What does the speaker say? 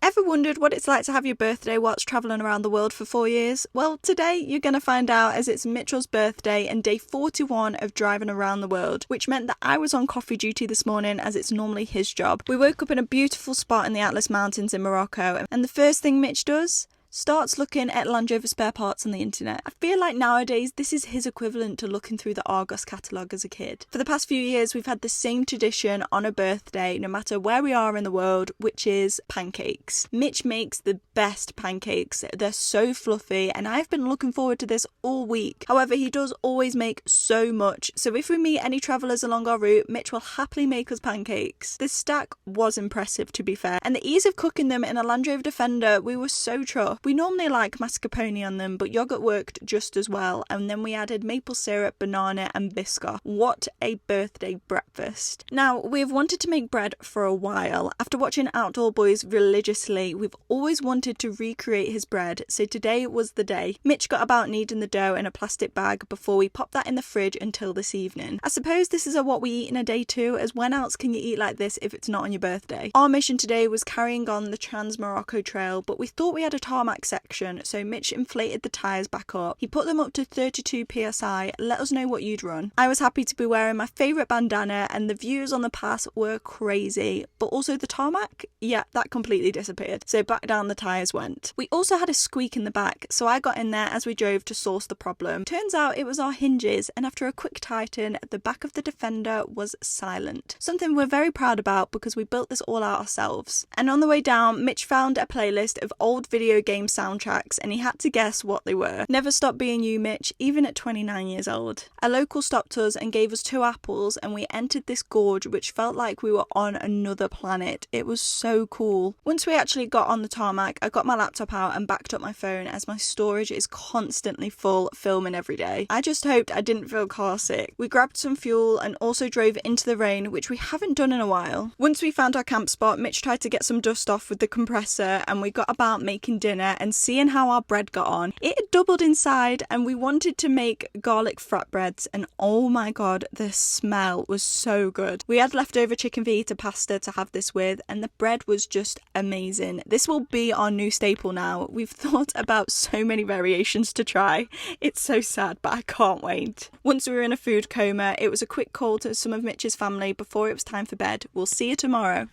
Ever wondered what it's like to have your birthday whilst travelling around the world for 4 years? Well, today you're going to find out, as it's Mitchell's birthday and day 41 of driving around the world, which meant that I was on coffee duty this morning as it's normally his job. We woke up in a beautiful spot in the Atlas Mountains in Morocco, and the first thing Mitch does? Starts looking at Land Rover spare parts on the internet. I feel like nowadays this is his equivalent to looking through the Argos catalogue as a kid. For the past few years we've had the same tradition on a birthday no matter where we are in the world, which is pancakes. Mitch makes the best pancakes. They're so fluffy and I've been looking forward to this all week. However, he does always make so much, so if we meet any travellers along our route, Mitch will happily make us pancakes. This stack was impressive, to be fair, and the ease of cooking them in a Land Rover Defender, we were so chuffed. We normally like mascarpone on them, but yoghurt worked just as well, and then we added maple syrup, banana and biscuit. What a birthday breakfast. Now, we've wanted to make bread for a while. After watching Outdoor Boys religiously, we've always wanted to recreate his bread, so today was the day. Mitch got about kneading the dough in a plastic bag before we popped that in the fridge until this evening. I suppose this is a what we eat in a day too, as when else can you eat like this if it's not on your birthday? Our mission today was carrying on the Trans-Morocco Trail, but we thought we had a tarmac section, so Mitch inflated the tyres back up. He put them up to 32 psi. Let us know what you'd run. I was happy to be wearing my favourite bandana, and the views on the pass were crazy, but also the tarmac, yeah, that completely disappeared, so back down the tyres went. We also had a squeak in the back, so I got in there as we drove to source the problem. Turns out it was our hinges, and after a quick tighten, the back of the Defender was silent. Something we're very proud about because we built this all out ourselves. And on the way down, Mitch found a playlist of old video game soundtracks and he had to guess what they were. Never stop being you, Mitch, even at 29 years old. A local stopped us and gave us 2 apples, and we entered this gorge which felt like we were on another planet. It was so cool. Once we actually got on the tarmac, I got my laptop out and backed up my phone as my storage is constantly full, filming every day. I just hoped I didn't feel car sick. We grabbed some fuel and also drove into the rain, which we haven't done in a while. Once we found our camp spot, Mitch tried to get some dust off with the compressor and we got about making dinner and seeing how our bread got on. It had doubled inside and we wanted to make garlic flatbreads, and oh my god, the smell was so good. We had leftover chicken fajita pasta to have this with, and the bread was just amazing. This will be our new staple now. We've thought about so many variations to try. It's so sad, but I can't wait. Once we were in a food coma, it was a quick call to some of Mitch's family before it was time for bed. We'll see you tomorrow.